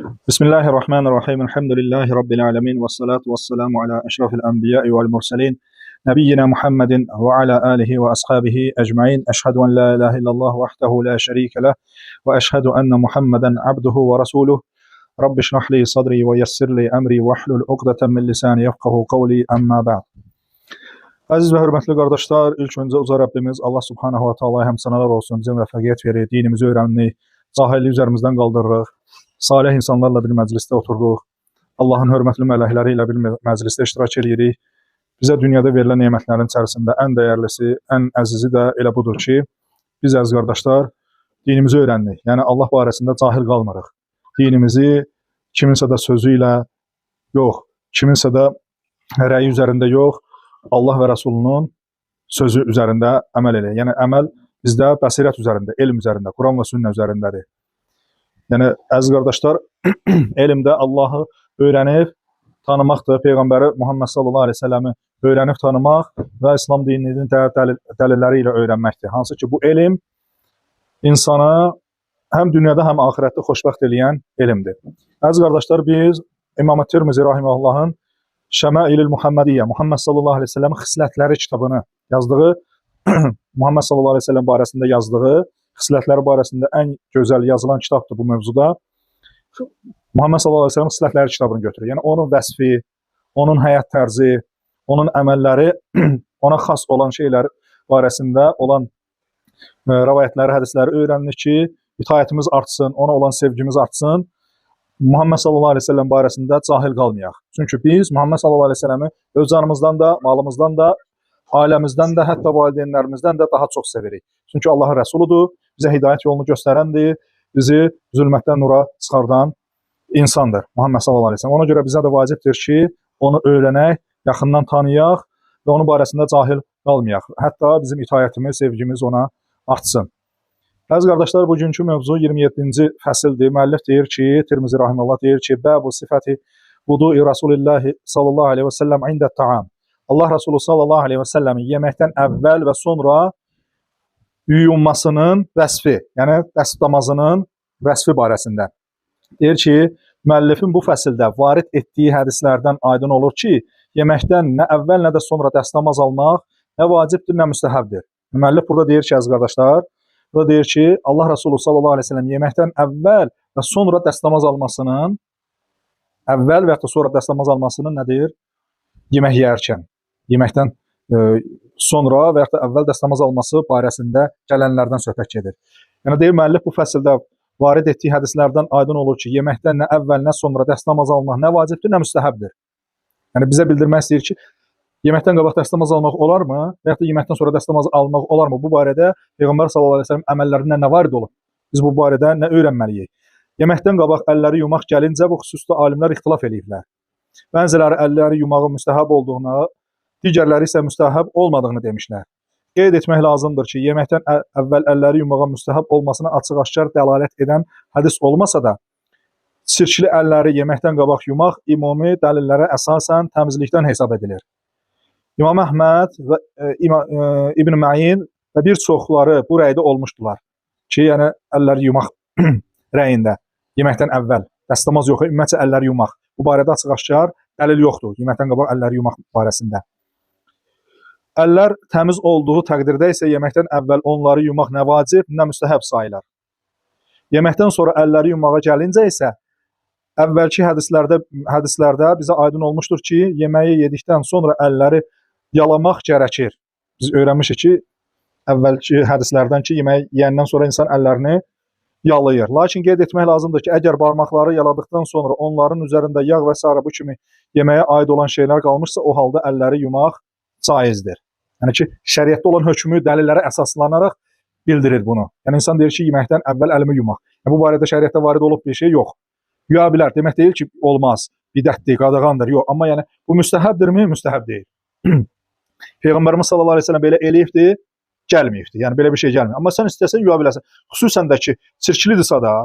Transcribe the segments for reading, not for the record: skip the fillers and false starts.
Bismillahirrahmanirrahim. Elhamdülillahi Rabbil alemin. Vessalatu vesselamu ala eşrafil enbiya'i vel murselin. Nebiyyina Muhammedin ve ala alihi ve ashabihi ecmain. Eşhedü en la ilahe illallah vahdehu la şerike leh. Ve eşhedü enne Muhammeden abduhu ve rasuluh. Rabbi şrah li sadri ve yessir li emri ve hlul uqdeten min lisani yefqahu qavli amma ba'd. Aziz və hörmətli qardaşlar, ilk öncə uca Rəbbimiz Allah Subhanahu wa Ta'ala həmsənalar olsun, bizə müvəffəqiyyət verir, dinimizi öyrəndik, cahilliyi üzerimizdən qaldırırıq, salih insanlarla bir məclisdə otururuq, Allahın hörmətli mələkləri ilə bir məclisdə iştirak edirik. Bizə dünyada verilən nemətlərin içərisində ən dəyərlisi, ən əzizi də elə budur ki, biz əziz qardaşlar, dinimizi öyrəndik. Yəni Allah barəsində cahil qalmırıq. Dinimizi kiminsə də sözü ilə yox, kiminsə də rəyi üzərində yox, Allah və Rəsulunun sözü üzərində əməl eləyək. Yəni, əməl bizdə bəsirət üzərində, elm üzərində, Quran və sünnə üzərindədir. Yəni, əziz qardaşlar, elmdə Allahı öyrənib tanımaqdır, Peyğəmbəri Muhammed sallallahu aleyhi ve selləmi öyrənib tanımaq və İslam dininin dəlilləri ilə öyrənməkdir. Hansı ki, bu elm insana həm dünyada, həm ahirətdə xoşbəxt eləyən elmdir. Əziz qardaşlar, biz İmam Tirmizi rahimehullahın Şəmailül Muhammediyyə, Muhammed sallallahu aleyhi ve sellem xislətləri kitabını yazdığı, Muhammed sallallahu aleyhi ve sellem barəsində yazdığı, xislətləri barəsində ən gözəl yazılan kitabdır bu mövzuda. Muhammed sallallahu aleyhi ve sellem xislətləri kitabını götürür. Yəni, onun vəsfi, onun həyat tərzi, onun əməlləri, ona xas olan şeylər barəsində olan rəvayətləri, hədisləri öyrənir ki, itaətimiz artsın, ona olan sevgimiz artsın. Muhammed sallallahu aleyhi ve sellem barəsində cahil qalmayaq. Çünki biz Muhammed sallallahu aleyhi ve sellemi öz canımızdan da, malımızdan da, ailəmizdən də, hətta valideynlərimizdən də daha çox sevirik. Çünki Allahın rəsuludur, bizə hidayət yolunu göstərəndir, bizi zülmətdən nura çıxardan insandır Muhammed sallallahu aleyhi ve sellem. Ona görə bizə də vacibdir ki, onu öyrənək, yaxından tanıyaq və onun barəsində cahil qalmayaq. Hətta bizim itayətimiz, sevgimiz ona artsın. Əziz qardaşlar, bugünkü mövzu 27-ci fəsildir. Müəllif deyir ki, Tirmizi rahimehullah deyir ki, Bəbu sifəti vudu'i Rasulillahi sallallahu aleyhi ve sellem ində ta'am. Allah Resulü sallallahu aleyhi ve sellemin yeməkdən əvvəl və sonra yuyunmasının vəsfi, yəni dəstəmazının vəsfi barəsində. Deyir ki, müəllifin bu fəsildə varid etdiyi hədislərdən aydın olur ki, yeməkdən nə əvvəl, nə də sonra dəstəmaz almaq nə vacibdir, nə müstəhəbdir. Müəllif burada deyir ki, əziz qardaşlar, burada deyir ki, Allah Resulü sallallahu aleyhi ve sellem yeməkdən əvvəl və sonra dəstəmaz almasının, əvvəl və ya sonra dəstəmaz almasının nədir? Yemək yeyərkən, yeməkdən sonra və ya əvvəl dəstəmaz alması barəsində gələnlərdən söhbət gedir. Yəni, deyir, müəllif bu fəsildə varid etdiyi hədislərdən aydın olur ki, yeməkdən nə əvvəl, nə sonra dəstəmaz almaq nə vacibdir, nə müstəhəbdir. Yəni, bizə bildirmək istəyir ki, yeməkdən qabaq dəstəmaz almaq olarmı? Və ya da yeməkdən sonra dəstəmaz almaq olarmı? Bu barədə Peyğəmbər sallallahu aleyhi ve sellem əməllərindən nə varid olub? Biz bu barədə nə öyrənməliyik? Yeməkdən qabaq əlləri yumaq gəlincə bu xüsusda alimlər ixtilaf ediblər. Bəziləri əlləri yumağın müstəhəb olduğuna, digərləri isə müstəhəb olmadığını demişlər. Qeyd etmək lazımdır ki, yeməkdən əvvəl əlləri yumağa müstəhəb olmasına açıq-aşkar dəlalət edən hədis olmasa da, çirkli əlləri yeməkdən qabaq yumaq ümumi dəlillərə əsasən təmizlikdən hesab edilir. İmam Əhməd və İbn Məyin və bir çoxları bu rəydə olmuşdular ki, yəni əlləri yumaq rəyində, yeməkdən əvvəl, dəstəmaz yox, ümumiyyətcə əlləri yumaq. Bu barədə açıq-aşkar dəlil yoxdur, yeməkdən qabaq əlləri yumaq barəsində. Əllər təmiz olduğu təqdirdə isə yeməkdən əvvəl onları yumaq nə vacib, nə müstəhəb sayılır. Yeməkdən sonra əlləri yumağa gəlincə isə, əvvəlki hədislərdə bizə aydın olmuşdur ki, yeməyi yedikdən sonra əlləri yalamaq gərəkir. Biz öyrənmişik ki, əvvəlki hədislərdən ki, yemək yeyəndən sonra insan əllərini yalayır. Lakin qeyd etmək lazımdır ki, əgər barmaqları yaladıqdan sonra onların üzərində yağ və s. bu kimi yeməyə aid olan şeylər qalmışsa, o halda əlləri yumaq caizdir. Yəni ki, şəriətdə olan hökmü dəlillərə əsaslanaraq bildirir bunu. Yəni, insan deyir ki, yeməkdən əvvəl əlimi yumaq. Yəni, bu barədə şəriətdə varid olub bir şey yox. Yuya bilər. Demək deyil ki, olmaz, bidətdir, qadağandır. Yox, amma yəni, bu müstəhəbdirmi? Müstəhəb deyil. Peyğəmbərimiz sallallahu aleyhi ve sellem belə eləyibdi, gəlməyibdi. Yəni, belə bir şey gəlmir. Amma sən istəsən, yuya bilərsən. Xüsusən də ki, çirklidirsə da,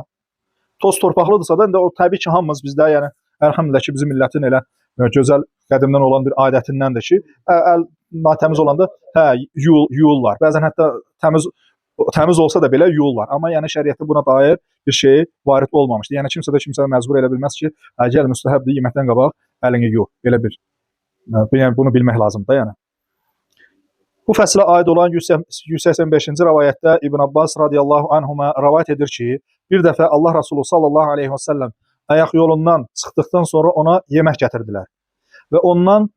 toz torpaqlıdırsa da, o təbii ki, hamımız bizdə, yəni, əlhamdülillah ki, bizim millətin elə gözəl qədimdən olan bir adətindəndir ki, əl natəmiz olanda yuyurlar. Bəzən hətta təmiz olsa da belə yuyurlar. Amma yəni şəriətdə buna dair bir şey varid olmamışdır. Yəni kimsə də kimsəni məcbur edə bilməz ki, gəl müstəhəbdir, yeməkdən qabaq əlini yu. Belə bir yəni bunu bilmək lazımdır da yəni. Bu fəslə aid olan 185-ci rivayətdə İbn Abbas radiyallahu anhuma rivayet edir ki, bir dəfə Allah Resulü sallallahu aleyhi və səlləm ayaq yolundan çıxdıqdan sonra ona yemək gətirdilər və ondan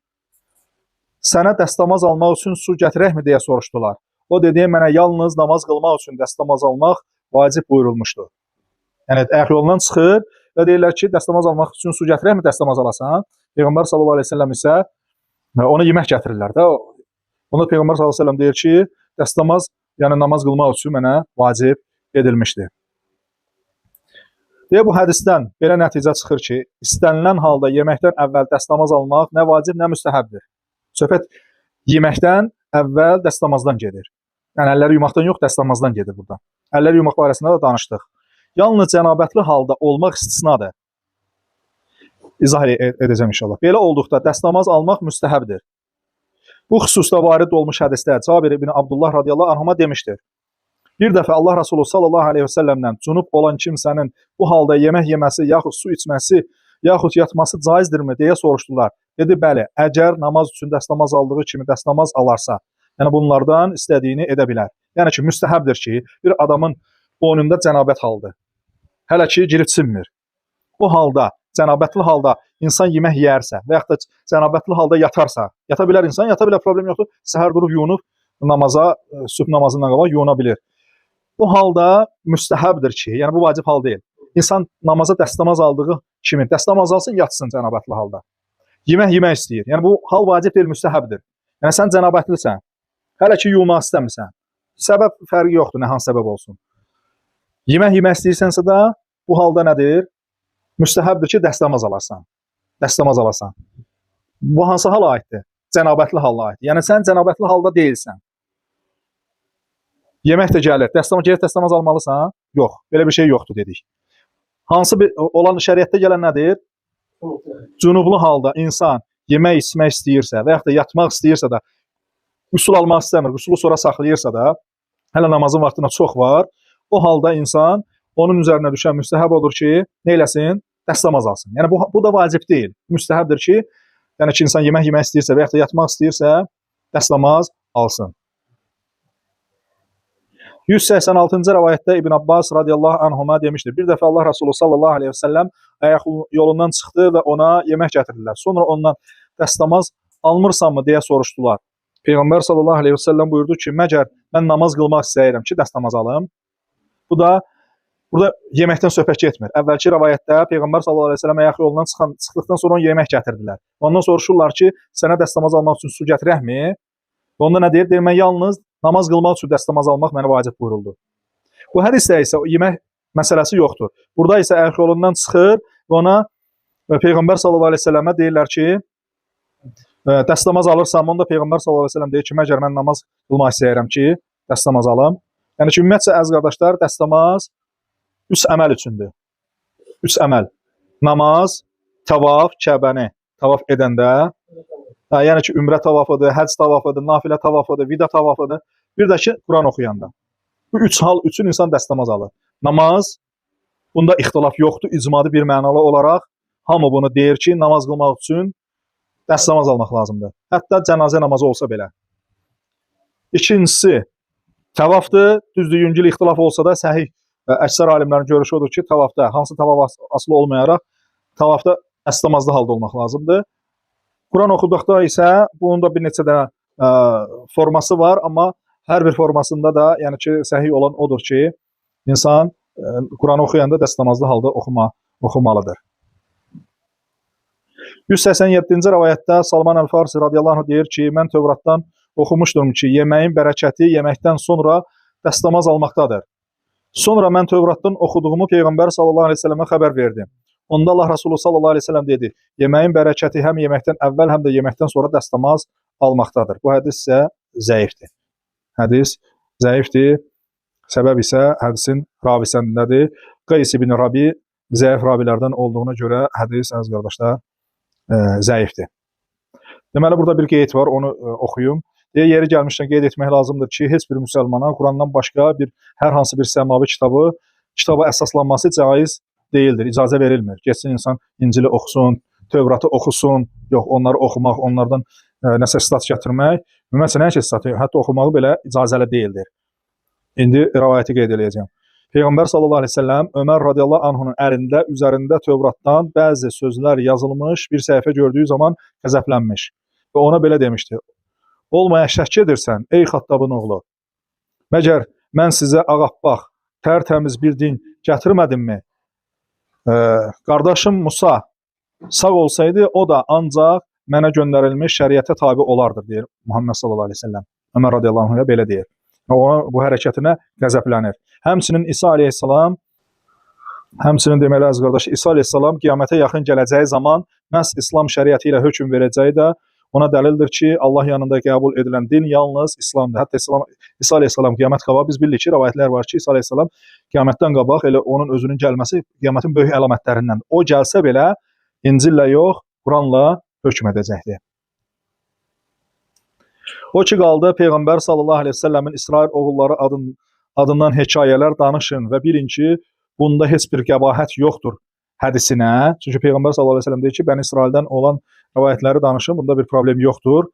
sənə dəstəmaz almaq üçün su gətirəkmi deyə soruşdular. O dedi, mənə yalnız namaz qılmaq üçün dəstəmaz almaq vacib buyurulmuşdur. Yəni ayaq yolundan çıxır və deyirlər ki, dəstəmaz almaq üçün su gətirəkmi dəstəmaz alasan? Peyğəmbər sallallahu aleyhi və səlləm isə ona yemək gətirirlər də. Onda Peyğəmbər sallallahu əleyhi və səlləm deyir ki, dəstəmaz, yəni namaz qılmaq üçün mənə vacib edilmişdir. Deyə bu hədisdən belə nəticə çıxır ki, istənilən halda yeməkdən əvvəl dəstəmaz almaq nə vacib, nə müstəhəbdir. Söhbət yeməkdən əvvəl dəstəmazdan gedir. Yəni əlləri yumaqdan yox, dəstəmazdan gedir burada. Əlləri yumaq barəsində də danışdıq. Yalnız cənabətli halda olmaq istisnadır. İzah edəcəm inşallah. Belə olduqda dəstəmaz almaq müstəhəbdir. Bu xüsusda varid olmuş hədisdə Cabir ibn Abdullah radiyallahu anhuma demişdir. Bir dəfə Allah Resulü sallallahu aleyhi və səlləmdən cünub olan kimsənin bu halda yemək yeməsi, yaxud su içməsi, yaxud yatması caizdirmi deyə soruşdular. Dedi, bəli, əgər namaz üçün dəstəmaz aldığı kimi dəstəmaz alarsa, yəni bunlardan istədiyini edə bilər. Yəni ki, müstəhəbdir ki, bir adamın boynunda cənabət haldır. Hələ ki, girib sinmir. O halda, cənabətli halda insan yemək yeyərsə və yaxud da cənabətli halda yatarsa, yata bilər insan, yata bilər, problem yoxdur. Səhər durub yuyunub namaza, sübh namazından qabaq yuyuna bilir. O halda müstəhəbdir ki, yəni bu vacib hal deyil. İnsan namaza dəstəmaz aldığı kimi dəstəmaz alsın, yatsın cənabətli halda. Yemək istəyir. Yəni bu hal vacib deyil, müstəhəbdir. Yəni sən cənabətlisən, hələ ki yuyulmaq istəmirsən. Səbəb fərqi yoxdur, nə hansı səbəb olsun. Yemək istəyirsənsə də bu halda nədir? Müstəhəbdir ki, dəstəmaz alarsan. Dəstəmaz alasan. Bu hansı hala aiddir? Cənabətli hala aiddir. Yəni sən cənabətli halda deyilsən. Yemək də gəlir. Dəstəmaz almalısan? Yox. Belə bir şey yoxdur dedik. Hansı bir olan şəriətdə gələn nədir? Cünublu halda insan yemək içmək istəyirsə və yaxud da yatmaq istəyirsə də qüsul almaq istəmir, qüsulu sonra saxlayırsa da hələ namazın vaxtına çox var. O halda insan onun üzərinə düşən müstəhəb odur ki, nə eləsin? Dəstəmaz alsın. Yəni bu da vacib deyil. Müstəhəbdir ki, yəni ki, insan yemək istəyirsə və yaxud da yatmaq istəyirsə, dəstəmaz alsın. 186-cı rivayətdə İbn Abbas radiyallahu anhuma demişdir. Bir dəfə Allah Resulü sallallahu aleyhi və səlləm ayaq yolundan çıxdı və ona yemək gətirdilər. Sonra ondan dəstəmaz almırsanmı deyə soruşdular. Peyğəmbər sallallahu aleyhi və səlləm buyurdu ki, məgər mən namaz qılmaq istəyirəm ki, dəstəmaz alım. Bu da burada yeməkdən söhbət getmir. Əvvəlki rivayətdə Peyğəmbər sallallahu əleyhi və səlləm ayaq yolundan çıxdıqdan sonra ona yemək gətirdilər. Ondan soruşurlar ki, sənə dəstəmaz almaq üçün su gətirəkmi? Onda nə deyir? Deyir, mən yalnız namaz qılmaq üçün dəstəmaz almaq mənə vacib buyuruldu. Bu hədisdə isə yemək məsələsi yoxdur. Burada isə ayaq yolundan çıxır və ona Peyğəmbər sallallahu əleyhi və səlləmə deyirlər ki, dəstəmaz alırsam, onda Peyğəmbər sallallahu əleyhi və səlləm deyir ki, məgər mən namaz qılmaq istəyirəm ki, dəstəmaz alım. Yəni ki, ümumiyyətcə əziz qardaşlar, dəstəmaz 3 əməl üçündür. 3 əməl. Namaz, tavaf, Kəbəni tavaf edəndə, yəni ki, ümrə tavafıdır, həcc tavafıdır, nafilə tavafıdır, vida tavafıdır, bir də ki, Quran oxuyanda. Bu 3 hal üçün insan dəstəmaz alır. Namaz, bunda ixtilaf yoxdur, icmadi bir mənalı olaraq hamı bunu deyir ki, namaz qılmaq üçün dəstəmaz almaq lazımdır. Hətta cənazə namazı olsa belə. İkincisi, tavafdır, düzdür, yüngül ixtilaf olsa da səhih əksər alimlərin görüşü odur ki, tavafda, hansı tavaf asılı olmayaraq, tavafda dəstəmazlı halda olmaq lazımdır. Quran oxuduqda isə bunun da bir neçə dənə forması var, amma hər bir formasında da, yəni ki, səhih olan odur ki, insan Quran oxuyanda dəstəmazlı halda oxumalıdır. 187-ci rivayətdə Salman Əl-Farsi radiyallahu anh deyir ki, mən Tövratdan oxumuşdum ki, yeməyin bərəkəti yeməkdən sonra dəstəmaz almaqdadır. Sonra mən Tövratdan oxuduğumu Peyğəmbər sallallahu aleyhi ve sellemə xəbər verdim. Onda Allah Resulü sallallahu aleyhi ve sellem dedi, yeməyin bərəkəti həm yeməkdən əvvəl, həm də yeməkdən sonra dəstəmaz almaqdadır. Bu hədis isə zəifdir. Hədis zəifdir. Səbəb isə hədisin ravisindədir. Qays ibn Rabi zəif ravilərdən olduğuna görə hədis, əziz qardaşlar, zəifdir. Deməli, burada bir qeyd var, onu oxuyum. Yeri gəlmişdən qeyd etmək lazımdır ki, heç bir müsəlmana Qurandan başqa hər hansı bir səmavi kitabı kitaba əsaslanması caiz deyildir, icazə verilmir. Getsin insan İncili oxusun, Tövratı oxusun, yox onları oxumaq, onlardan nəsə stat gətirmək, ümumiyyətlə nə ki statı, hətta oxumağı belə icazəli deyildir. İndi rivayəti qeyd edəcəyəm. Peyğəmbər sallallahu əleyhi və səlləm Ömər radiyallahu anhunun əlində, üzərində Tövratdan bəzi sözlər yazılmış bir səhifə gördüyü zaman qəzəblənmiş və ona belə demişdi: "Olmaya şəkk edirsən, ey Xattabın oğlu. Məgər mən sizə ağappaq, tərtəmiz bir din gətirmədimmi? Qardaşım Musa sağ olsaydı, o da ancaq mənə göndərilmiş şəriətə tabi olardır", deyir Muhammed sallallahu əleyhi və səlləm. Ömər radiyallahu anhuya belə deyir. Ona bu hərəkətinə qəzəblənir. Həmçinin İsa əleyhissalam, həmçinin deməli əziz qardaş, İsa əleyhissalam qiyamətə yaxın gələcəyi zaman məhz İslam şəriəti ilə hökm verəcəyi də ona dəlildir ki, Allah yanında qəbul edilən din yalnız İslamdır. Hətta İsa əleyhissalam qiyamət qabaq biz bilirik ki, rivayətlər var ki, İsa əleyhissalam qiyamətdən qabaq elə onun özünün gəlməsi qiyamətin böyük əlamətlərindən. O gəlsə belə İncillə yox, Quranla hökm edəcəkdir. O ki qaldı Peyğəmbər sallallahu əleyhi və səlləmin İsrail oğulları adından hekayələr danışın və bilin ki, bunda heç bir qəbahət yoxdur hədisinə. Çünki Peyğəmbər sallallahu əleyhi və səlləm deyir ki, Bəni İsraildən olan rivayətləri danışın, bunda bir problem yoxdur.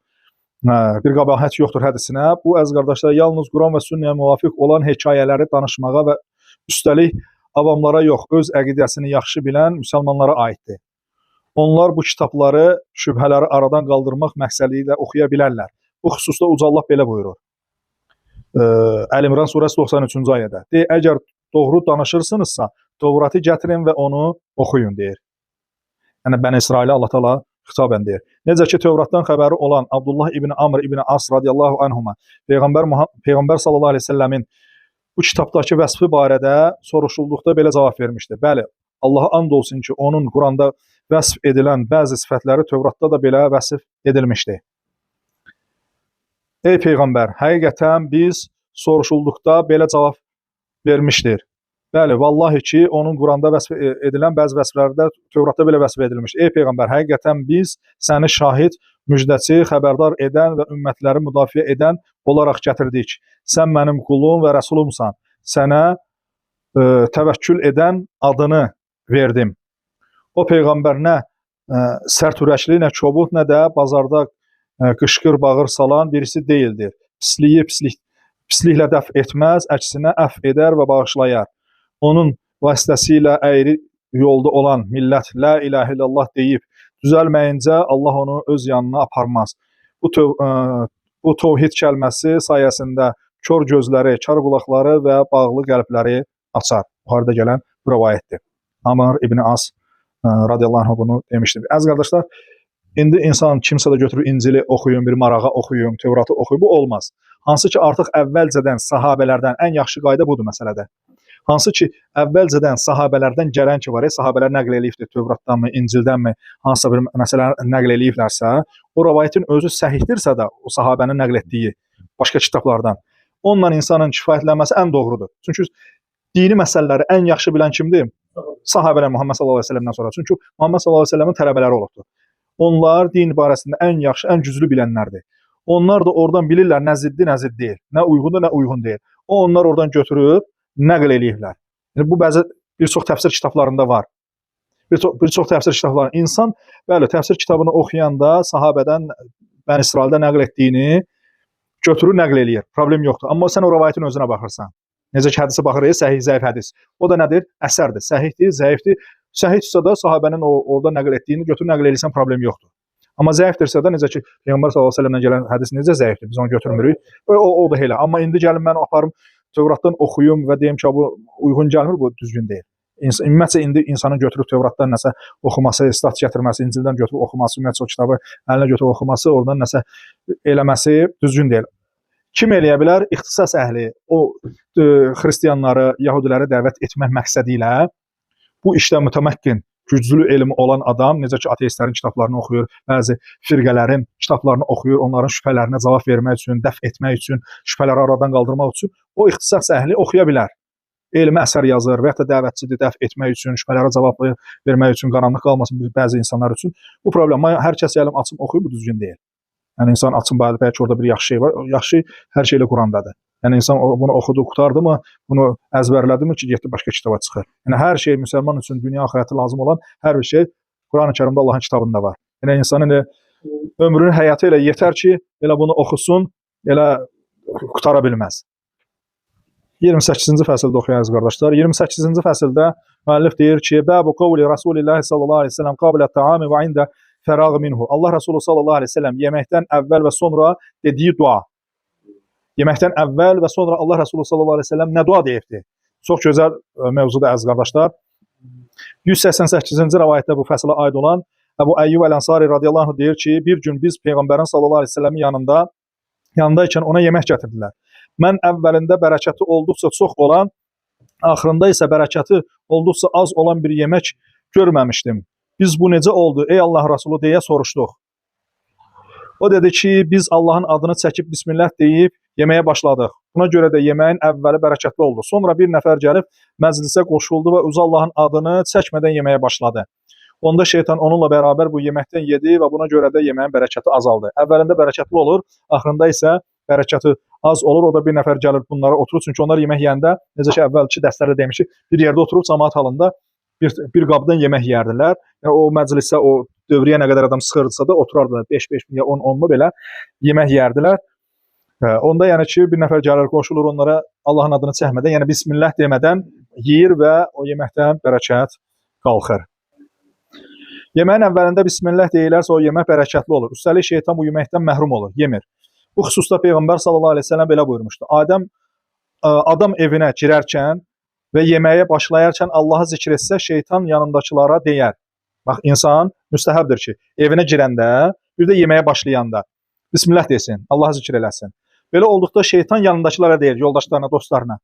Bir qəbahət yoxdur hədisinə. Bu əziz qardaşlar yalnız Quran və sünnəyə müvafiq olan hekayələri danışmağa və üstəlik avamlara yox, öz əqidəsini yaxşı bilən müsəlmanlara aiddir. Onlar bu kitabları şübhələri aradan qaldırmaq məqsədi ilə oxuya bilərlər. Bu xüsusda Uca Allah belə buyurur. Əl-İmran surəsi 93-cü ayədə. Deyir, əgər doğru danışırsınızsa, Tövratı gətirin və onu oxuyun, deyir. Yəni, Bəni İsrailə Allah Teala xitabən deyir. Necə ki, Tövratdan xəbəri olan Abdullah ibn Amr ibn As radiyallahu anhuma Peyğəmbər sallallahu aleyhi ve səlləmin bu kitabdakı vəsfi barədə soruşulduqda belə cavab vermişdi. Bəli, Allaha and olsun ki, onun Quranda vəsf edilən bəzi sifətləri Tövratda da belə vəsf edilmişdi. Ey Peyğəmbər, həqiqətən biz soruşulduqda belə cavab vermişdir. Bəli, vallahi ki, onun Quranda vəsf edilən bəzi vəsflərdə Tövratda belə vəsf edilmiş. Ey Peyğəmbər, həqiqətən biz səni şahid, müjdəçi, xəbərdar edən və ümmətləri müdafiə edən olaraq gətirdik. Sən mənim qulum və rəsulumsan. Sənə təvəkkül edən adını verdim. O Peyğəmbər nə sərt ürəkli, nə kobud, nə də bazarda qışqır, bağır salan birisi deyildir. Pisliyi pisliklə dəf etməz, əksinə əff edər və bağışlayar. Onun vasitəsilə əyri yolda olan millət la ilahə illallah deyib düzəlməyincə Allah onu öz yanına aparmaz. Bu tövhid kəlməsi sayəsində kör gözləri, kar qulaqları və bağlı qəlbləri açar. Buxarıda gələn bu rivayətdir. Amr ibn As radiyallahu anh bunu demişdir. Əziz qardaşlar, indi insan kimsə də götürür İncili oxuyun, bir marağa oxuyun, Tövratı oxuyun, bu olmaz. Hansı ki, artıq əvvəlcədən sahabələrdən ən yaxşı qayda budur məsələdə. Hansı ki, əvvəlcədən sahabələrdən gələn ki var, sahabələr nəql eləyibdir Tövratdanmı, İncildənmi, hansısa bir məsələ nəql eləyiblərsə, o rivayətin özü səhihdirsə də, o sahabənin nəql etdiyi başqa kitablardan, onunla insanın kifayətlənməsi ən doğrudur. Çünki dini məsələləri ən yaxşı bilən kimdir? Sahabələr Muhammed sallallahu əleyhi və səlləmdən sonra. Çünki Muhammed sallallahu əleyhi və səlləmin tələbələri olubdur. Onlar din barəsində ən yaxşı, ən güclü bilənlərdir. Onlar da oradan bilirlər nə ziddi, nə zidd deyil. Nə uyğundur, nə uyğun deyil. Onlar oradan götürüb nəql eləyirlər. Yəni, bu bəzi bir çox təfsir kitablarında var. Bir çox təfsir kitablarında. İnsan, bəli, təfsir kitabını oxuyanda sahabədən, Bəni İsraildə nəql etdiyini götürür, nəql eləyir. Problem yoxdur. Amma sən o rivayətin özünə baxırsan. Necə ki, hədisə baxırıq, səhih, zəif hədis. O da nədir? Əsərdir. Səhihdir, zəifdir. Səhihdirsə də sahabənin orada nəql etdiyini götür, nəql eləyirsən, problem yoxdur. Amma zəifdirsə də, necə ki, Peyğəmbər sallallahu əleyhi və səlləmdən gələn hədis necə zəifdir, biz onu götürmürük. O da elə. Amma indi gəlin mən aparım Tövratdan oxuyum və deyim ki, bu uyğun gəlmir, bu düzgün deyil. Ümumiyyətcə indi insanın götürüb Tövratdan nəsə oxuması, stat gətirməsi, İncildən götürüb oxuması, ümumiyyətcə o kitabı əlinə götürüb oxuması, oradan nəsə eləməsi düzgün deyil. Kim eləyə bilər? İxtisas əhli, o xristiyanları, yahudiləri dəvət etmək məqsədi ilə bu işdə mütəməkkin, güclü elmi olan adam, necə ki, ateistlərin kitablarını oxuyur, bəzi firqələrin kitablarını oxuyur, onların şübhələrinə cavab vermək üçün, dəf etmək üçün, şübhələri aradan qaldırmaq üçün, o ixtisas əhli oxuya bilər. Elmi əsər yazır və ya da dəvətçidir, dəf etmək üçün, şübhələrə cavab vermək üçün, qaranlıq qalmasın bəzi insanlar üçün. Bu problem, hər kəs elm açım oxuyur, bu düzgün deyil. Yəni, insan açım, bəlkə orada bir yaxşı şey var, yaxşı hər şeylə Qurandadır. Yəni insan bunu oxudu, qurtardı mı, bunu əzbərlədi mi ki, getdi başqa kitaba çıxır. Yəni hər şey müsəlman üçün dünya axirəti lazım olan hər bir şey Qurani-Kərimdə Allahın kitabında var. Yəni insanın ömrünün həyatı ilə yetər ki, elə bunu oxusun, elə qutara bilməz. 28-ci fəsildə oxuyarız qardaşlar. 28-ci fəsildə müəllif deyir ki, Bəbu qavli Rasulillah sallallahu aleyhi ve sellem qabilə ta'ami və ində fəraq minhu. Allah Resulü sallallahu aleyhi ve sellem yeməkdən əvvəl və sonra dediyi dua. Yeməkdən əvvəl və sonra Allah Resulü sallallahu aleyhi ve sellem nə dua deyibdi? Çox gözəl mövzudur əziz qardaşlar. 188-ci rəvayətdə bu fəsilə aid olan Əbu Əyyub Əl-Ənsari radiyallahu anh deyir ki, bir gün biz Peyğəmbərin sallallahu aleyhi ve sellemin yanındaykən ona yemək gətirdilər. Mən əvvəlində bərəkəti olduqca çox olan, axırında isə bərəkəti olduqca az olan bir yemək görməmişdim. Biz bu necə oldu ey Allah Resulü deyə soruşduq. O dedi ki, biz Allahın adını çəkib Bismillah deyib yeməyə başladıq. Buna görə də yeməyin əvvəli bərəkətli oldu. Sonra bir nəfər gəlib məclisə qoşuldu və özü Allahın adını çəkmədən yeməyə başladı. Onda şeytan onunla bərabər bu yeməkdən yedi və buna görə də yeməyin bərəkəti azaldı. Əvvəlində bərəkətli olur, axırında isə bərəkəti az olur. O da bir nəfər gəlir bunlara oturur. Çünki onlar yemək yeyəndə, necə ki əvvəlki dərslərdə demişik, bir yerdə oturub cəmaət halında bir qabdan yemək yeyərdilər. Yəni, o məclisə, o dövrəyə nə qədər adam sıxırdısa da oturardılar. 5-5 ya 10-10 belə yemək yeyərdilər. Onda yəni ki, bir nəfər gəlir, qoşulur onlara Allahın adını çəkmədən, yəni Bismillah demədən yeyir və o yeməkdən bərəkət qalxır. Yeməyin əvvəlində Bismillah deyilərsə o yemək bərəkətli olur. Üstəlik şeytan bu yeməkdən məhrum olur, yemir. Bu xüsusda Peyğəmbər sallallahu aleyhi ve sellem belə buyurmuşdu. Adam evinə girərkən və yeməyə başlayarkən Allahı zikr etsə, şeytan yanındakılara deyər. Bax, insan müstəhəbdir ki, evinə girəndə, bir də yeməyə başlayanda Bismillah desin, Allahı zikr eləsin. Belə olduqda şeytan yanındakılara deyir, yoldaşlarına, dostlarına.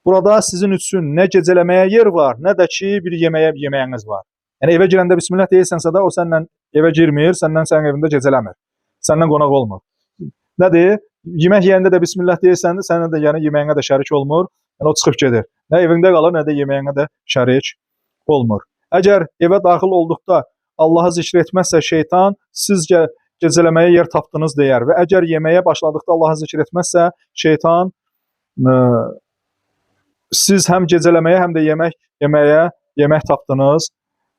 Burada sizin üçün nə gecələməyə yer var, nə də ki, bir yeməyiniz var. Yəni, evə girəndə Bismillah deyirsənsə də, o səndən evə girmir, səndən sənin evində gecələmir. Səndən qonaq olmur. Nədir? Yemək yeyəndə də Bismillah deyirsən də, sənin də yəni yeməyinə də şərik olmur. Yəni, o çıxıb gedir. Nə evində qalır, nə də yeməyinə də şərik olmur. Əgər evə daxil olduqda Allahı zikr etməzsə şeytan, sizcə gecələməyə yer tapdınız deyər. Və əgər yeməyə başladıqda Allahı zikr etməzsə, şeytan siz həm gecələməyə, həm də yemək tapdınız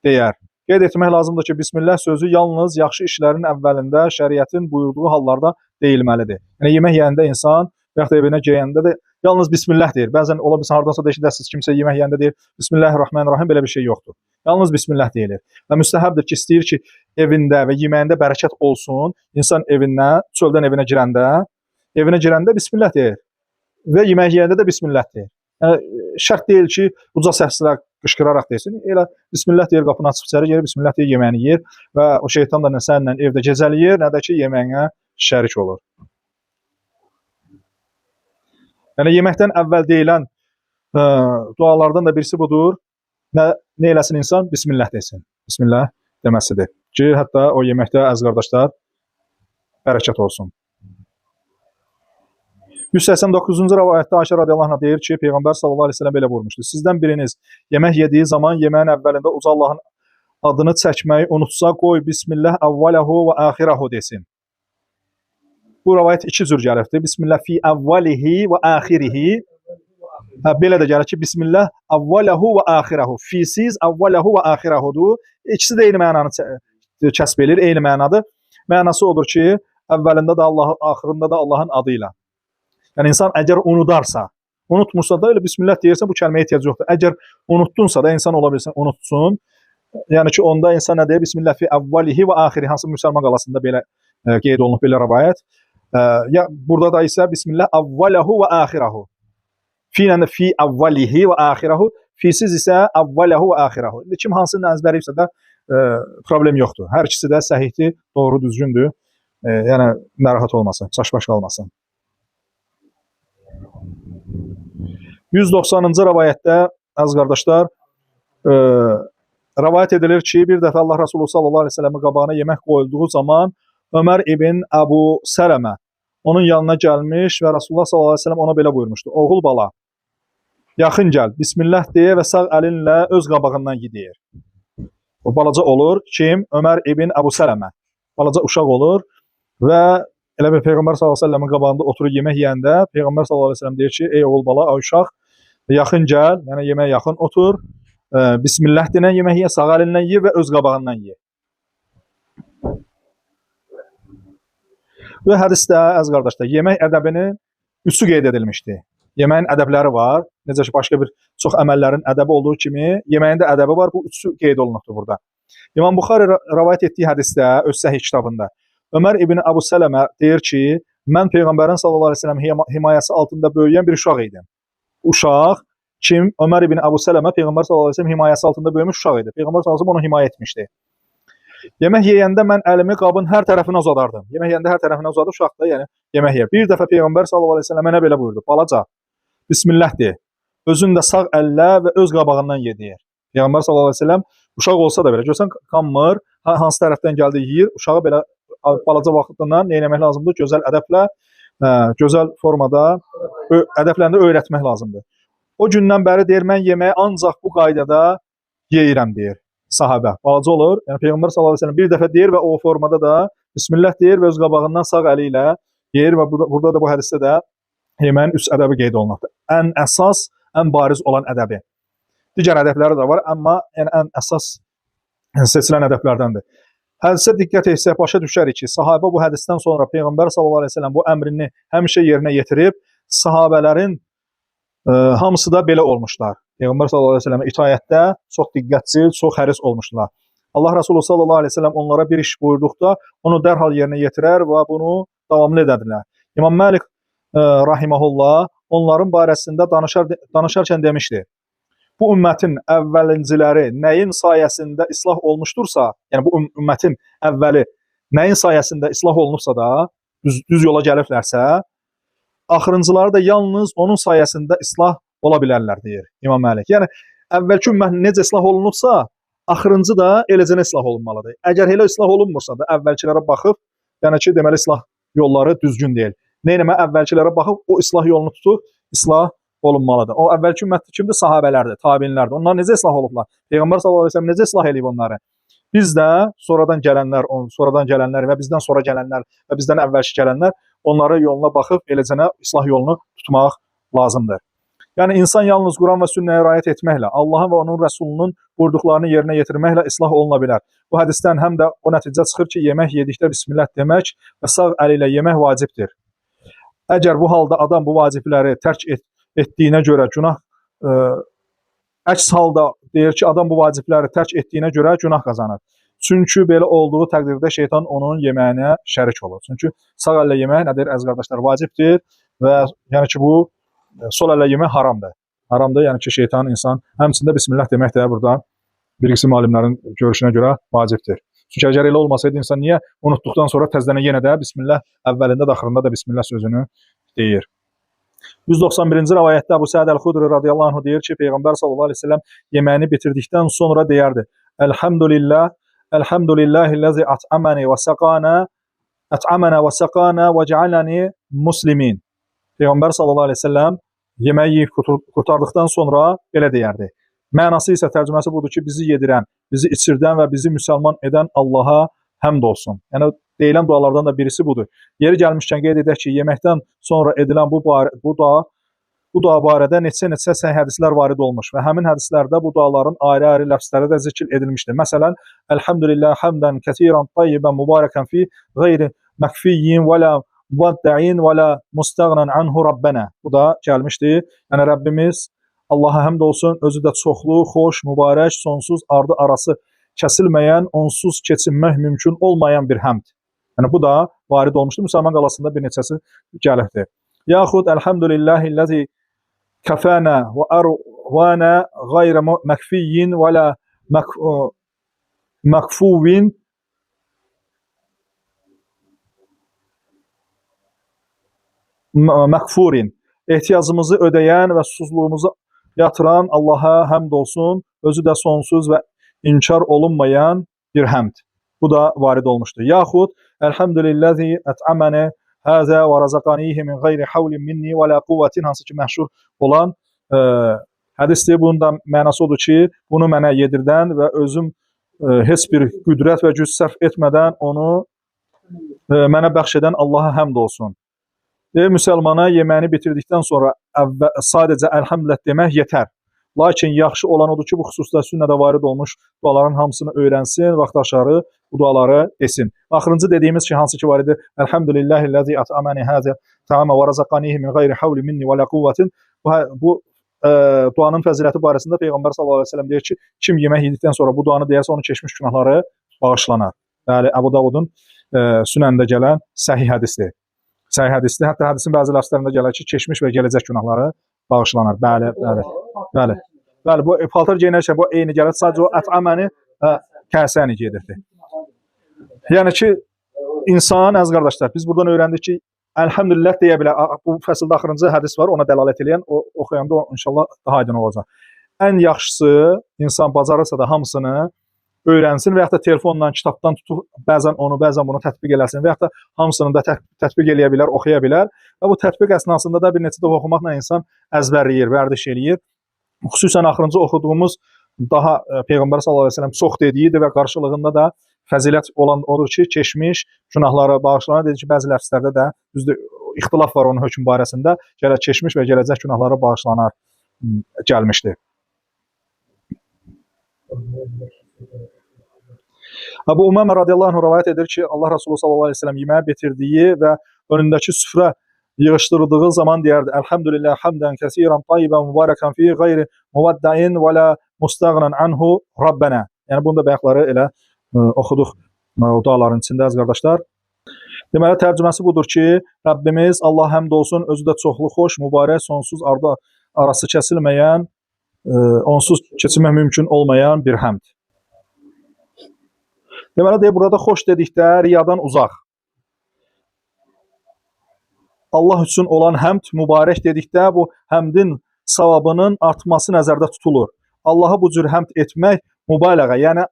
deyər. Qeyd etmək lazımdır ki, Bismillah sözü yalnız yaxşı işlərin əvvəlində şəriətin buyurduğu hallarda deyilməlidir. Yəni, yemək yeyəndə insan, yaxud da evinə geyəndə də yalnız Bismillah deyir. Bəzən ola bilsin, hardansa da eşidəsiniz, kimsə yemək yeyəndə deyir, Bismillahirrahmanirrahim, belə bir şey yoxdur. Yalnız Bismillah deyilir. Və müstəhəbdir ki, istəyir ki, evində və yeməyində bərəkət olsun. İnsan çöldən evinə girəndə Bismillah deyir. Və yemək yeyəndə də Bismillah deyir. Yəni, şərt deyil ki, uca səslə qışqıraraq deyilsin. Elə Bismillah deyir, qapını açıb içəri gelir, Bismillah deyir, yeməyini yeyir və o şeytan da səninlə evdə gecəliyir, nə də ki, yeməyinə şərik olur. Yəni, yeməkdən əvvəl deyilən dualardan da birisi budur. Nə eləsin insan? Bismillah desin. Bismillah deməsidir. Ki, hətta o yeməkdə, əziz qardaşlar, bərəkət olsun. 189-cu rəvayətdə Ayşə radiyallahu anh deyir ki, Peyğəmbər sallallahu aleyhi ve sellem belə buyurmuşdur. Sizdən biriniz yemək yediyi zaman yeməyin əvvəlində uca Allahın adını çəkməyi unutsa, qoy Bismillah əvvələhu və əxirəhu desin. Bu rəvayət iki cür gəlibdir. Bismillah fi əvvəlihi və əxirihi. Belə də gəlir ki, Bismillah əvvələhu və əxirəhu. Fisiz əvvələhu və əxirəhudur. İkisi də eyni mənanı kəsb edir, eyni mənadır. Mənası odur ki, əvvəlində də Allah, axırında da Allahın adı ilə. Yəni, insan əgər unudarsa, unutmursa da elə Bismillah deyirsən, bu kəlməyə ehtiyac yoxdur. Əgər unutdunsa da, insan ola bilsin, unutsun. Yəni ki, onda insan nə deyir? Bismillah fi əvvəlihi və axiri. Hansı müsəlman qalasında belə qeyd olunub, belə rəvayət. Burada da isə Bismillah əvvələhu və əxirəhu. Fiilən fi əvvəlihi və əxirəhu. Fisiz isə əvvələhu və əxirəhu. Kim hansını əzbərləyibsə də problem yoxdur. Hər ikisi də səhihdir, doğru, düzgündür. Yəni, narahat olmasın, çaşbaş qalmasın. 190-cı rəvayətdə, əziz qardaşlar, rəvayət edilir ki, bir dəfə Allah Resulü sallallahu aleyhi ve sellem'in qabağına yemək qoyulduğu zaman Ömər ibn Əbu Sələmə onun yanına gəlmiş və Rasulullah sallallahu aleyhi ve sellem ona belə buyurmuşdu. Oğul bala, yaxın gəl, Bismillah deyə və sağ əlinlə öz qabağından yediyir. O balaca olur, kim? Ömər ibn Əbu Sələmə. Balaca uşaq olur və elə bir Peyğəmbər sallallahu əleyhi və səlləmin qabağında oturub yemək yeyəndə Peyğəmbər sallallahu əleyhi və səlləm deyir ki, ey oğul bala, ay uşaq, yaxın gəl, yəni yeməyə yaxın otur. Bismillah deyən yemək ye, sağ əlinlə ye və öz qabağından ye. Bu hədisdə əziz qardaşlar, yemək ədəbinin üçü qeyd edilmişdi. Yeməyin ədəbləri var. Necə ki, başqa bir çox əməllərin ədəbi olduğu kimi, yeməyin də ədəbi var. Bu üçü qeyd olunubdur burada. İmam Buxari rivayet etdiyi hədisdə, öz səhih kitabında, Ömər ibn Əbu Sələmə deyir ki, mən Peyğəmbərin sallallahu əleyhi və səlləm himayəsi altında böyüyən bir uşaq idim. Uşaq kim? Ömər ibn Əbu Sələmə Peyğəmbər sallallahu əleyhi və səlləm himayəsi altında böyümüş uşaq idi. Peyğəmbər sallallahu əleyhi və səlləm onu himayə etmişdi. Yemək yeyəndə mən əlimi qabın hər tərəfinə uzadardım. Yemək yeyəndə hər tərəfinə uzadıb uşaq da, yəni yemək yer. Bir dəfə Peyğəmbər sallallahu əleyhi və səlləm mənə belə buyurdu: "Balaca, bismillah de. Özün də sağ əllə və öz qabağından ye" deyir. Peyğəmbər sallallahu əleyhi və səlləm uşaq olsa da belə görsən qanmır, hansı tərəfdən gəldi yeyir. Uşağa belə balaca vaxtından nə etmək lazımdır? Gözəl ədəblə, gözəl formada ədəblərində öyrətmək lazımdır. O gündən bəri deyir mən yeməyi ancaq bu qaydada yeyirəm deyir. Sahabə balaca olur. Yəni Peyğəmbər sallallahu əleyhi və səlləm bir dəfə deyir və o formada da bismillah deyir və öz qabağından sağ əli ilə yeyir və burada da bu hədisdə də yeməyin üç ədəbi qeyd olunubdur. Ən əsas, ən bariz olan ədəbi. Digər ədəbləri də var, amma yəni ən əsas seçilən ədəblərdəndir. Hədisə diqqət etsək başa düşərik ki, sahabə bu hədisdən sonra Peyğəmbər sallallahu əleyhi və səlləm bu əmrini həmişə yerinə yetirib, sahabələrin hamısı da belə olmuşlar. Peyğəmbər sallallahu əleyhi və səlləmə itaətdə çox diqqətli, çox həris olmuşlar. Allah Rəsulü sallallahu əleyhi və səlləm onlara bir iş buyurduqda onu dərhal yerinə yetirər və bunu davamlı edədilər. İmam Məlik rahimehullah onların barəsində danışarkən demişdi: Bu ümmətin əvvəlinciləri nəyin sayəsində islah olmuşdursa, yəni bu ümmətin əvvəli nəyin sayəsində islah olunubsa da, düz yola gəliblərsə, axırıncıları da yalnız onun sayəsində islah ola bilərlər deyir İmam Məlik. Yəni əvvəlki ümmət necə islah olunubsa, axırıncı da eləcə islah olunmalıdır. Əgər elə islah olunmursa da əvvəlkilərə baxıb, yəni ki, deməli islah yolları düzgün deyil. Neynəmə əvvəlkilərə baxıb o islah yolunu tutub islah olunmalıdır. O əvvəlki ümmət kimdir? Sahabələrdir, təbiinlərdir. Onlar necə islah olublar? Peyğəmbər sallallahu əleyhi və səlləm necə islah eləyib onları? Biz də sonradan gələnlər və bizdən sonra gələnlər və bizdən əvvəlki gələnlər onların yoluna baxıb eləcənə islah yolunu tutmaq lazımdır. Yəni insan yalnız Quran və sünnəyə riayət etməklə, Allahın və onun rəsulunun buyurduqlarını yerinə yetirməklə islah oluna bilər. Bu hədisdən həm də o nəticə çıxır ki, yemək yedikdə bismillah demək və sağ əli ilə yemək vacibdir. Əgər bu halda adam bu vacibləri tərk etdiyinə görə günah, əks halda deyir ki, adam bu vacibləri tərk etdiyinə görə günah qazanır. Çünki belə olduğu təqdirdə şeytan onun yeməyinə şərik olur. Çünki sağ əllə yemək nədir əziz qardaşlar? Vacibdir və yəni ki, bu sol əllə yemək haramdır. Haramdır, yəni ki, şeytan insan həmçində bismillah demək də burada bir qism alimlərin görüşünə görə vacibdir. Çünki əgər elə olmasaydı insan niyə unutduqdan sonra təzədən yenə də bismillah əvvəlində də axırında da bismillah sözünü deyir. 191-ci rivayətdə Əbu Səid Əl-Xudri radiyallahu anh deyir ki, Peyğəmbər sallallahu əleyhi və səlləm yeməyini bitirdikdən sonra deyərdi: Elhamdülillah, elhamdülillahillazi at'amani və saqana və cealani muslimin. Peyğəmbər sallallahu əleyhi və səlləm yeməyi yeyib qurtardıqdan sonra belə deyərdi. Mənası isə tərcüməsi budur ki, bizi yedirən, bizi içirdən və bizi müsəlman edən Allaha həmd olsun. Yəni deyilən dualardan da birisi budur. Yeri gəlmişkən qeyd edək ki, yeməkdən sonra edilən bu dua barədə neçə səhih hədislər varid olmuş və həmin hədislərdə bu duaların ayrı-ayrı ləfsləri də zikr edilmişdir. Məsələn, Elhamdülillah hamdan kəsiran tayyiban mübarəkən fi qeyri məkfiyyin və la muvaddəin və la mustəğnan anhu Rabbənə. Bu da gəlmişdir. Yəni Rəbbimiz Allaha həmd olsun, özü də çoxlu, xoş, mübarək, sonsuz, ardı arası kəsilməyən, onsuz keçinmək mümkün olmayan bir həmd. Yəni bu da varid olmuşdur. Müsəlman qalasında bir neçəsi gəlibdir. Yaxud elhamdülillahillazi kafana və arwana gayra məkfiyyin və la məkfuvin məkfurin. Ehtiyacımızı ödəyən və susuzluğumuzu yatıran Allaha həmd olsun, özü də sonsuz və inkar olunmayan bir həmd. Bu da varid olmuşdur. Yaxud elhamdülillazi at'amani haza və razaqanihi min gayri havlin minni və la quvvetin, hansı ki məşhur olan hədisdir. Bunun da mənası odur ki, bunu mənə yedirdən və özüm heç bir qüdrət və güc sərf etmədən onu Mənə bəxş edən Allaha həmd olsun. Müsəlmana yeməyini bitirdikdən sonra sadəcə əlhəmdülillah demək yetər. Lakin yaxşı olan odur ki, bu xüsusda sünnədə varid olmuş duaların hamısını öyrənsin, vaxt aşarı bu duaları desin. Axırıncı dediyimiz ki, hansı ki var idi? Elhamdülillahillazi at'amani hada ta'ama və razaqanihi min gayri havli minni və la quvvetin. Bu duanın fəziləti barəsində Peyğəmbər sallallahu əleyhi və səlləm deyir ki, kim yemək yedikdən sonra bu duanı deyərsə onun keçmiş günahları bağışlanar. Bəli, Əbu Davudun sünənində gələn səhih hədisdir. Səhih hədisdir. Hətta hədisin bəzi lafzlarında gəlir ki, keçmiş və gələcək günahları bağışlanar. Bəli, bəli. Bəli. Bəli, bu paltar geyinərkən bu eyni gəlir. Sadəcə o ət'aməni kəsəni gedirdi. Yəni ki, insan, əziz qardaşlar, biz buradan öyrəndik ki, əlhəmdülillah deyə bilər. Bu fəsildə axırıncı hədis var, ona dəlalət edən, o oxuyanda o inşallah daha aydın olacaq. Ən yaxşısı insan bacarırsa da hamısını öyrənsin və yaxud da telefonla, kitabdan tutub bəzən onu, bəzən bunu tətbiq eləsin və yaxud da hamısını da tətbiq eləyə bilər, oxuya bilər. Və bu tətbiq əsnasında da bir neçə dəfə oxumaqla insan əzbərləyir, vərdiş eləyir. Xüsusən axırıncı oxuduğumuz daha Peyğəmbər sallallahu əleyhi və səlləm çox dediyidir və qarşılığında da fəzilət olan odur ki, keçmiş günahları bağışlanar. Dedi ki, bəzi ləfslərdə də düzdür, ixtilaf var onun hökm barəsində. Keçmiş və gələcək günahları bağışlanar gəlmişdir. Əbu Umamə radiyallahu anh rivayət edir ki, Allah Resulü sallallahu əleyhi və səlləm yeməyi bitirdiyi və önündəki süfrə yığışdırdığı zaman deyərdi: "Elhamdülillah hamdan kəsiran tayyiban mübarəkan fi gayri muvadda'in və la mustagnan anhu Rabbana." Yəni bunu da bayaqları elə oxuduq duaların içində əziz qardaşlar. Deməli tərcüməsi budur ki, Rəbbimiz Allah həmd olsun, özü də çoxlu xoş, mübarək, sonsuz arası kəsilməyən, onsuz keçirmək mümkün olmayan bir həmd. Deməli deyir, burada xoş dedikdə riyadan uzaq. Allah üçün olan həmd, mübarək dedikdə bu həmdin savabının artması nəzərdə tutulur. Allah'a bu cür həmd etmək mübaliğə, yəni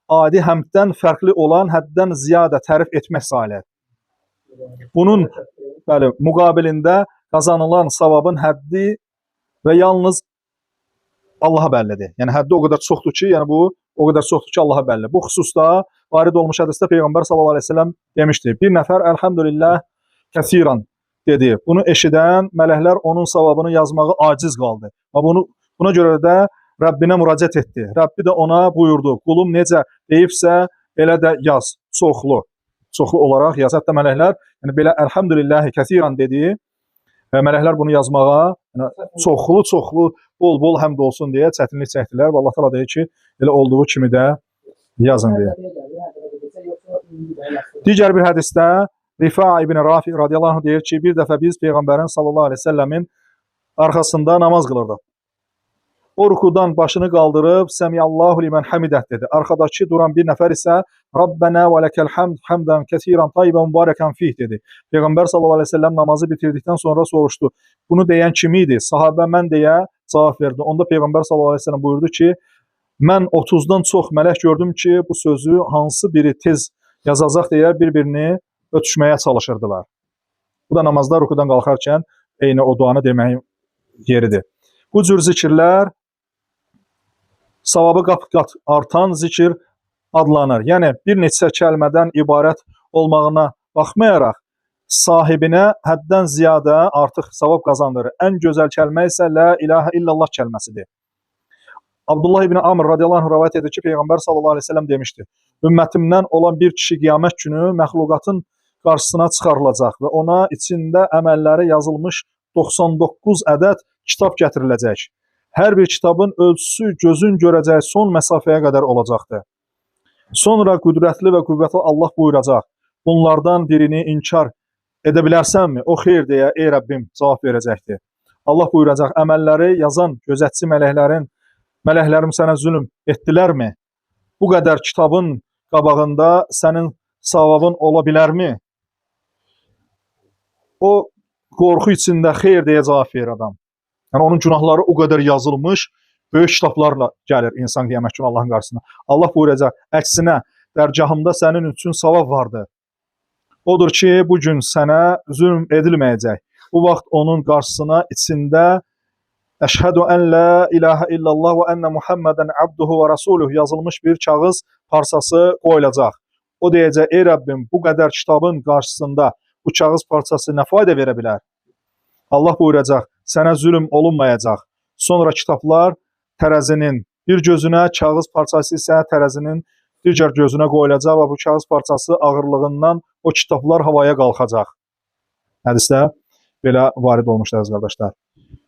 adi həmddən fərqli olan həddən ziyadə tərif etmək sayılır. Bunun bəli, müqabilində qazanılan savabın həddi və yalnız Allaha bəllidir. Yəni həddi o qədər çoxdur ki, yəni bu o qədər çoxdur ki, Allaha bəlli. Bu xüsusda varid olmuş hədisdə Peyğəmbər sallallahu əleyhi və səlləm demişdi. Bir nəfər elhamdülillah kəsiran dedi. Bunu eşidən mələklər onun savabını yazmağı aciz qaldı. Və buna görə də Rəbbinə müraciət etdi. Rəbbi də ona buyurdu: "Qulum necə deyibsə, elə də yaz, çoxlu olaraq yaz." Hətta mələklər yəni belə elhamdülillah kəsiran dedi və mələklər bunu yazmağa, yəni çoxlu, bol həmd olsun deyə çətinlik çəkdilər və Allah təala deyir ki, elə olduğu kimi də yazın deyə. Digər bir hədisdə Rifa ibn Rafi radiyallahu anh deyir ki, bir dəfə biz Peyğəmbərin sallallahu əleyhi və səlləmin arxasında namaz qılırdıq. O rukudan başını qaldırıb Səmiyallahu limen hamidah dedi. Arxadakı duran bir nəfər isə Rabbena və lekel hamd hamdan kəsiran tayyiban mübarəkan fih dedi. Peyğəmbər sallallahu əleyhi və səlləm namazı bitirdikdən sonra soruşdu: "Bunu deyən kim idi?" Sahabə mən deyə cavab verdi. Onda Peyğəmbər sallallahu əleyhi və səlləm buyurdu ki, "Mən 30-dan çox mələk gördüm ki, bu sözü hansı biri tez yazacaq deyə bir-birini ötüşməyə çalışırdılar." Bu da namazda rukudan qalxarkən eyni o duanı deməyin yeridir. Bu cür zikirlər savabı qat-qat artan zikir adlanır. Yəni bir neçə kəlmədən ibarət olmağına baxmayaraq sahibinə həddən ziyadə artıq savab qazandırır. Ən gözəl kəlmə isə la ilahə illallah kəlməsidir. Abdullah ibn Amr radiyallahu anh rivayət edir ki, Peyğəmbər sallallahu əleyhi və səlləm demişdi: "Ümmətimdən olan bir kişi qiyamət günü məxluqatın qarşısına çıxarılacaq və ona içində əməlləri yazılmış 99 ədəd kitab gətiriləcək. Hər bir kitabın ölçüsü gözün görəcəyi son məsafəyə qədər olacaqdır. Sonra qüdrətli və qüvvətli Allah buyuracaq: bunlardan birini inkar edə bilərsənmi? O xeyr deyə ey Rəbbim cavab verəcəkdir. Allah buyuracaq: əməlləri yazan gözətçi mələklərim sənə zülm etdilərmi? Bu qədər kitabın qabağında sənin savabın ola bilərmi? O qorxu içində xeyr deyə cavab verir adam. Yəni onun günahları o qədər yazılmış, böyük kitablarla gəlir insan qiyamət günü Allahın qarşısına. Allah buyuracaq: əksinə, dərgahımda sənin üçün savab vardır. Odur ki, bu gün sənə zülm edilməyəcək. Bu vaxt onun qarşısına içində Əşhədü ən la ilahə illallah və ənə Muhammədən abduhu və rasuluhu yazılmış bir kağız parçası qoyulacaq. O deyəcək, ey Rəbbim, bu qədər kitabın qarşısında bu kağız parçası nə fayda verə bilər? Allah buyuracaq, sənə zülm olunmayacaq. Sonra kitablar tərəzinin bir gözünə, kağız parçası isə tərəzinin digər gözünə qoyulacaq və bu kağız parçası ağırlığından o kitablar havaya qalxacaq. Hədisdə belə varid olmuşdur, əziz qardaşlar.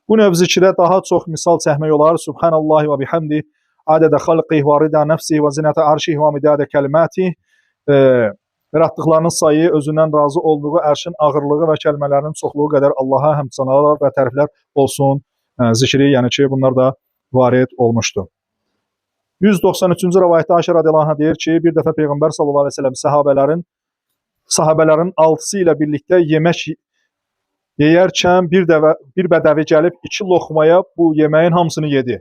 Bu növ zikrə daha çox misal çəkmək olar. Subhanallahi və bihamdi, adədə xalqih və rida nəfsih və zinətə arşih və midadə kəlmətih. Yaratdıqlarının sayı, özündən razı olduğu ərşin ağırlığı və kəlmələrinin çoxluğu qədər Allaha həmd sənalar və təriflər olsun zikri, yəni ki, bunlar da varid olmuşdur. 193-cü rəvayətdə Ayşə radiyallahu anh deyir ki, bir dəfə Peyğəmbər sallallahu əleyhi və səlləm sahabələrin 6-sı ilə birlikdə yemək yeyərkən bir bədəvi gəlib 2 loxmaya bu yeməyin hamısını yedi.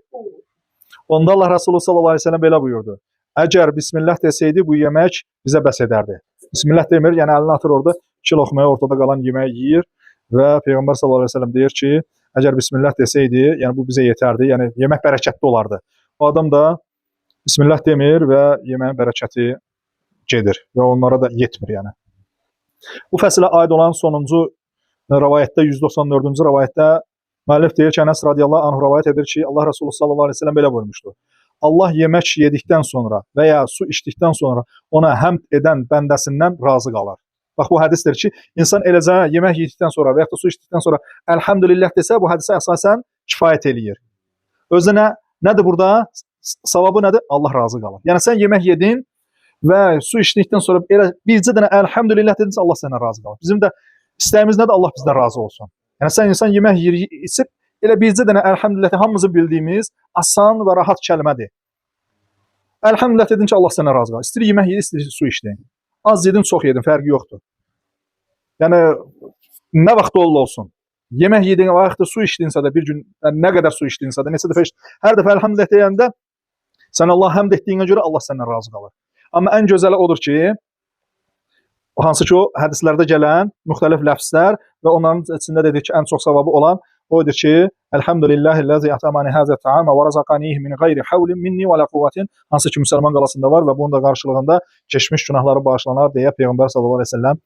Onda Allah Resulü sallallahu əleyhi və səlləm belə buyurdu: əgər bismillah desəydi bu yemək bizə bəs edərdi. Bismillah demir, yəni əlini atır orada, 2 loxmaya ortada qalan yeməyi yeyir və Peyğəmbər sallallahu əleyhi və səlləm deyir ki, əgər bismillah desəydi, yəni bu bizə yetərdi, yəni yemək bərəkətli olardı. O adam da bismillah demir və yeməyin bərəkəti gedir və onlara da yetmir yəni. Bu fəsilə aid olan sonuncu rəvayətdə, 194-cü rəvayətdə müəllif deyir ki, Ənəs radiyallahu anh rəvayət edir ki, Allah Resulü sallallahu əleyhi və səlləm belə buyurmuşdur: Allah yemək yedikdən sonra və ya su içdikdən sonra ona həmd edən bəndəsindən razı qalar. Bax, bu hədisdir ki, insan eləcə yemək yedikdən sonra və ya da su içdikdən sonra əlhəmdülillah desə, bu hədisə əsasən kifayət eləyir. Özünə nədir burada? Savabı nədir? Allah razı qalır. Yəni sən yemək yedin və su içdikdən sonra elə bircə dənə əlhəmdülillah dedinsə, Allah sənə razı qalır. Bizim də istəyimiz nədir? Allah bizdən razı olsun. Yəni sən insan yemək içib elə bircə dənə əlhəmdülillah hamımızın bildiyimiz asan və rahat kəlmədir. Əlhəmdülillah dedin ki, Allah sənə razı qalır. İstəyir yemək yedin, istəyir su içdin. Az yedin, çox yedin, fərqi yoxdur. Yəni nə vaxt olsun. Yemək yedin və yaxud da su içdinsə də, bir gün nə qədər su içdinsə də, neçə dəfə hər dəfə əlhəmdülillah deyəndə sən Allah həmd etdiyinə görə Allah səndən razı qalır. Amma ən gözəli odur ki, hansı ki o hədislərdə gələn müxtəlif ləfslər və onların içində dedik ki, ən çox savabı olan odur ki, Elhamdülillahillazi at'amani hazə ta'ama və razaqanihi min gayri havlin minni və la quvvatin, hansı ki müsəlman qalasında var və bunun da qarşılığında keçmiş günahları bağışlanar deyə Peyğəmbər sallallahu əleyhi və səlləm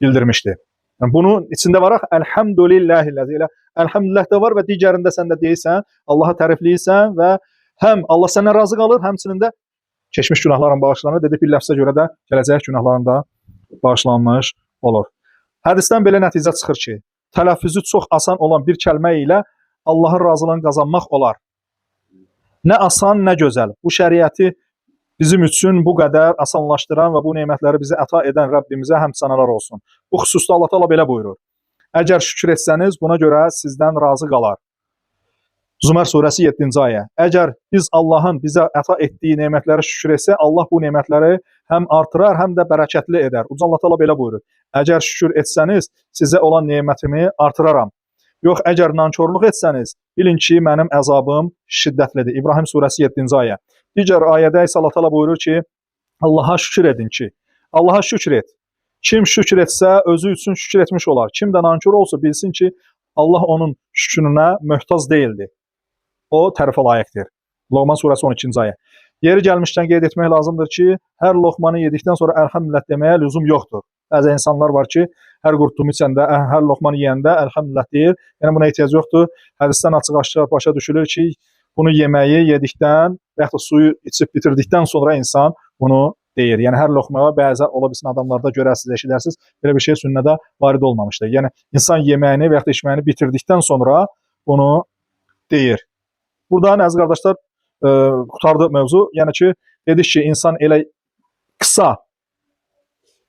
bildirmişdi. Yəni bunun içində varaq Elhamdülillahillazi ilə Elhamdülillah da var və digərində sən də deyirsən, Allahı tərifləyirsən və həm Allah səndən razı qalır, həmçinin də keçmiş günahların bağışlanır. Dedik bir ləfsə görə də gələcək günahların da bağışlanmış olur. Hədisdən belə nəticə çıxır ki, tələffüzü çox asan olan bir kəlmə ilə Allahın razılığını qazanmaq olar. Nə asan, nə gözəl. Bu şəriəti bizim üçün bu qədər asanlaşdıran və bu nemətləri bizə əta edən Rəbbimizə həmd sənalar olsun. Bu xüsusda Allah Teala belə buyurur: əgər şükür etsəniz, buna görə sizdən razı qalar. Zümər surəsi 7-ci ayə. Əgər biz Allahın bizə əta etdiyi nemətləri şükür etsə, Allah bu nemətləri həm artırar, həm də bərəkətli edər. Uca Allah Teala belə buyurur: əgər şükür etsəniz, sizə olan nemətimi artıraram. Yox, əgər nankorluq etsəniz, bilin ki, mənim əzabım şiddətlidir. İbrahim surəsi 7-ci ayə. Digər ayədə isə Allah Teala buyurur ki, Allaha şükür edin ki, Allaha şükür et. Kim şükür etsə, özü üçün şükür etmiş olar. Kim də nankor olsa, bilsin ki, Allah onun şükrünə möhtac deyildir. O tərifə layiqdir. Loğman surəsi 12-ci ayə. Yeri gəlmişdən qeyd etmək lazımdır ki, hər loxmanı yedikdən sonra əlhəmdülillah deməyə lüzum yoxdur. Bəzi insanlar var ki, hər qurtumu içəndə, hər loxmanı yeyəndə əlhəmdülillah deyir. Yəni buna ehtiyac yoxdur. Hədisdən açıq-aşkar başa düşülür ki, bunu yeməyi yedikdən və yaxud da suyu içib bitirdikdən sonra insan bunu deyir. Yəni hər loxmaya bəzi ola bilsin adamlarda görərsiniz, eşidərsiniz, belə bir şey sünnədə varid olmamışdır. Yəni insan yeməyini və yaxud da içməyini bitirdikdən sonra bunu deyir. Buradan əziz qardaşlar qurtardı mövzu. Yəni ki, dedik ki, insan elə qısa,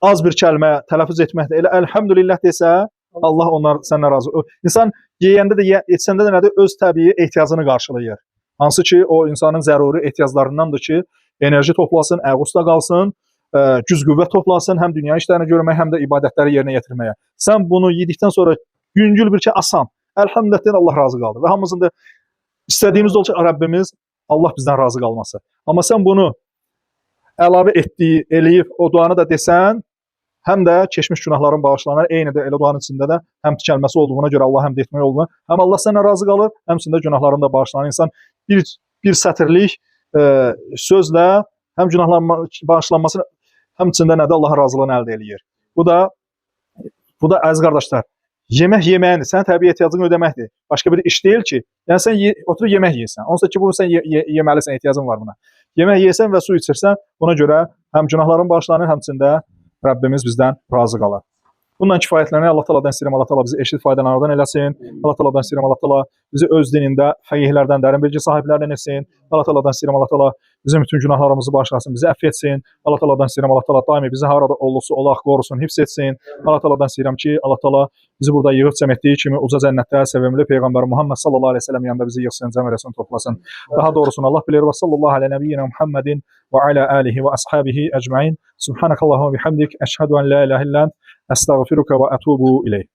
az bir kəlmə tələffüz etməkdə elə əlhəmdülillah desə, Allah onlar səndən razı. İnsan yeyəndə də, içəndə də nədir? Öz təbii ehtiyacını qarşılayır. Hansı ki, o insanın zəruri ehtiyaclarındandır ki, enerji toplasın, əqusda qalsın, güc-qüvvət toplasın, həm dünya işlərini görməyə, həm də ibadətləri yerinə yetirməyə. Sən bunu yedikdən sonra yüngül bir ki, asan, əlhəmdülillah Allah razı qaldı. Və hamımızın da istədiyimiz olur ki, Rəbbimiz Allah bizdən razı qalması. Amma sən bunu əlavə etdiyi, eləyib o duanı da desən, həm də keçmiş günahların bağışlanar, eyni də elə duanın içində də həm kəlməsi olduğuna görə Allah həmd etmək olduğuna, həm Allah səndən razı qalır, həmçində günahların da bağışlanan insan bir sətirlik sözlə həm günahların bağışlanmasını həmçində nə də Allahın razılığını əldə eləyir. Bu da əziz qardaşlar, yemək yeməyindir. Sənin təbii ehtiyacını ödəməkdir. Başqa bir iş deyil ki, yəni sən oturub yemək yeyirsən. Onsuz ki, bunu sən yeməlisən, ehtiyacın var buna. Yemək yeyirsən və su içirsən, buna görə həm günahların bağışlanır, həmçində Rəbbimiz bizdən razı qalar. Bundan kifayətlənir. Allah Taala'dan istəyirəm, Allah Taala bizi eşit faydalardan eləsin. Allah Taala'dan istəyirəm, Allah Taala bizi öz dinində fəqihlərdən, dərin bilgi sahiblərindən etsin. Allah Taala'dan istəyirəm, Allah Taala bizim bütün günahlarımızı bağışlasın, bizi əfv etsin. Allah Taala'dan istəyirəm, Allah Taala daimi bizi harada olursa olaq qorusun, hifz etsin. Allah Taala'dan istəyirəm ki, Allah Taala bizi burada yığıb cəm etdiyi kimi uca cənnətdə sevimli Peyğəmbər Muhammed sallallahu əleyhi və səlləm yanında bizi yığsın, cəm eləsin, toplasın. Daha doğrusunu Allah bilir. Və sallallahu alə nəbiyyinə Muhammedin və alə alihi və ashabihi ecmaîn. Subhanakallahumma bihamdik, əşhədü en la ilahe illə ent, əstəğfiruka və ətubu ileyk.